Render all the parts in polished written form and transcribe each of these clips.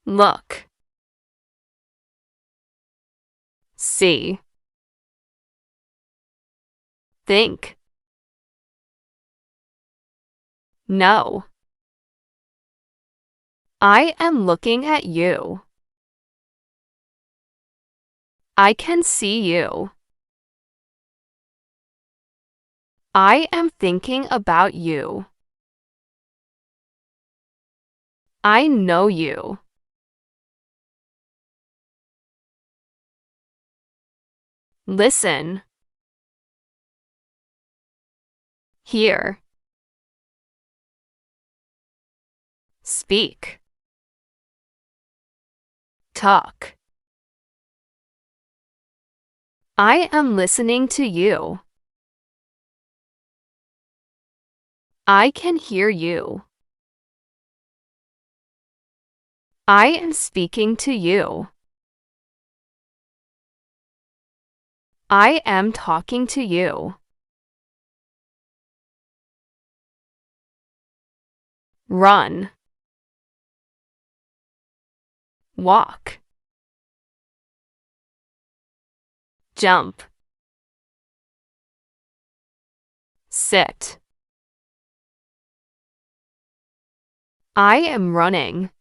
Look. See. Think. No. I am looking at you. I can see you. I am thinking about you. I know you. Listen. Hear. Speak. Talk. I am listening to you. I can hear you. I am speaking to you. I am talking to you. Run. Walk. Jump. Sit. I am running.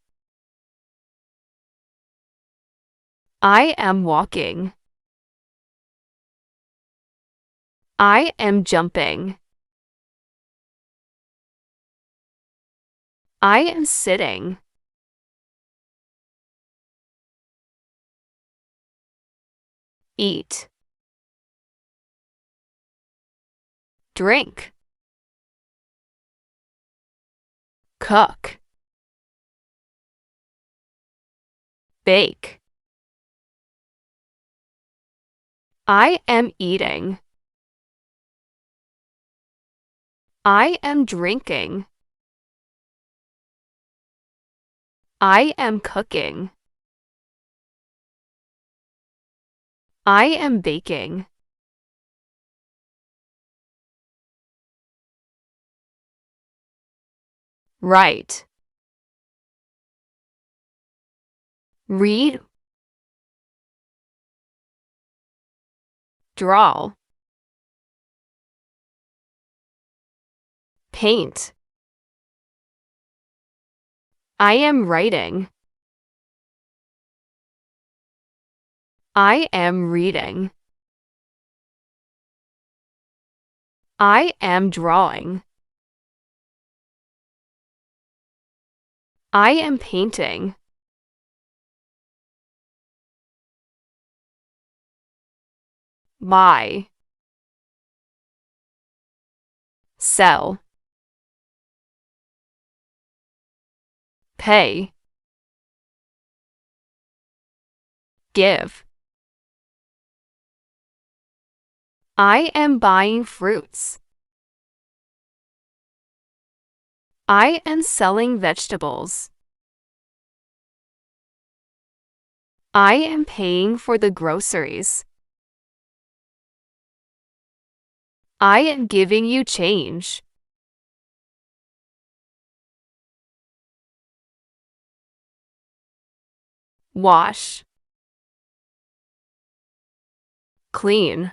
I am walking. I am jumping. I am sitting. Eat. Drink. Cook. Bake. I am eating. I am drinking. I am cooking. I am baking. Write. Read. Draw. Paint. I am writing. I am reading. I am drawing. I am painting. Buy. Sell. Pay. Give. I am buying fruits. I am selling vegetables. I am paying for the groceries. I am giving you change. Wash. Clean.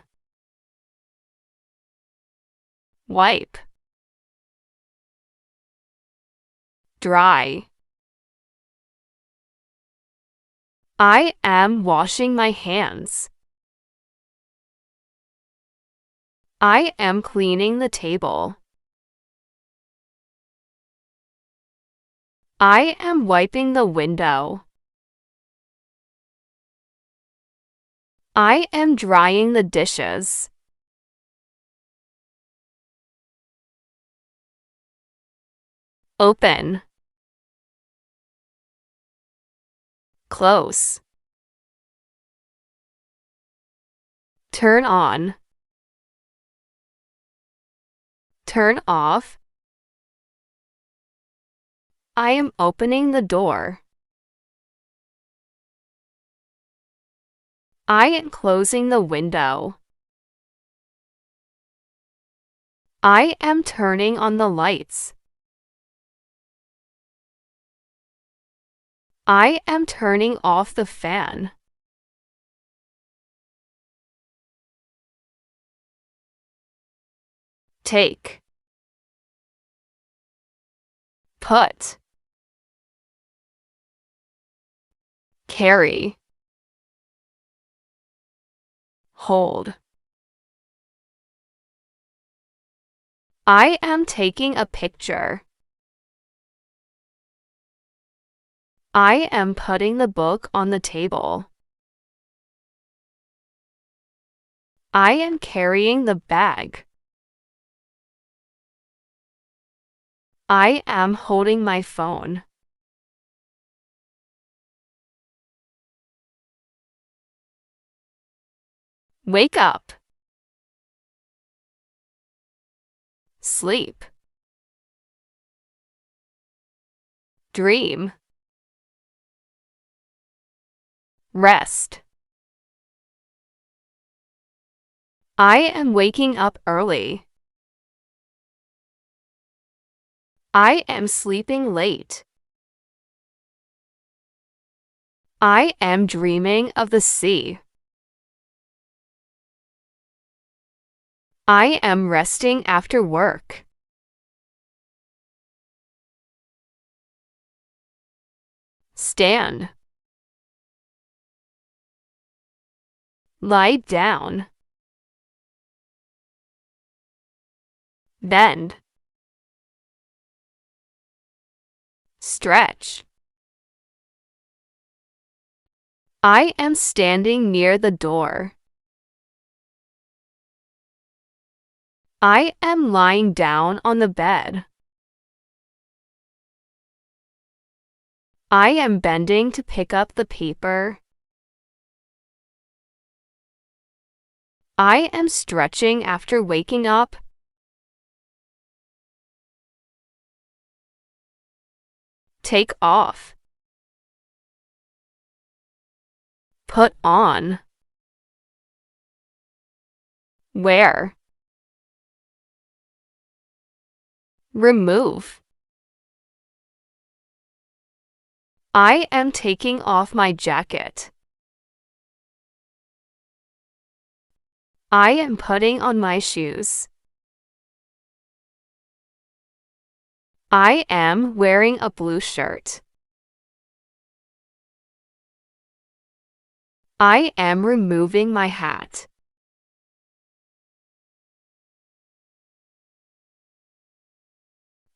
Wipe. Dry. I am washing my hands. I am cleaning the table. I am wiping the window. I am drying the dishes. Open. Close. Turn on. Turn off. I am opening the door. I am closing the window. I am turning on the lights. I am turning off the fan. Take. Put. Carry. Hold. I am taking a picture. I am putting the book on the table. I am carrying the bag. I am holding my phone. Wake up. Sleep. Dream. Rest. I am waking up early. I am sleeping late. I am dreaming of the sea. I am resting after work. Stand. Lie down. Bend. Stretch. I am standing near the door. I am lying down on the bed. I am bending to pick up the paper. I am stretching after waking up. Take off. Put on. Wear. Remove. I am taking off my jacket. I am putting on my shoes. I am wearing a blue shirt. I am removing my hat.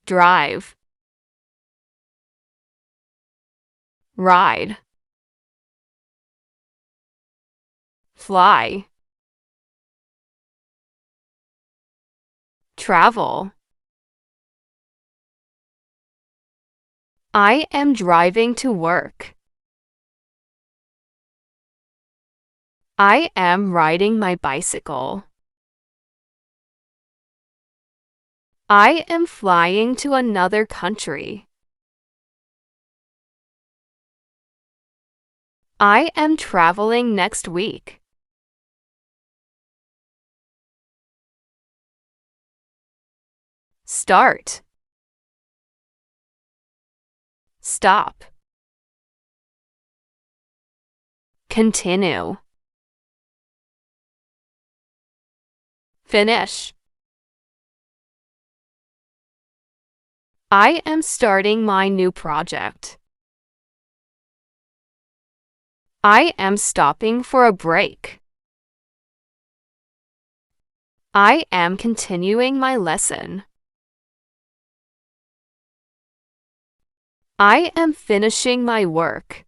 Drive. Ride. Fly. Travel. I am driving to work. I am riding my bicycle. I am flying to another country. I am traveling next week. Start. Stop. Continue. Finish. I am starting my new project. I am stopping for a break. I am continuing my lesson. I am finishing my work.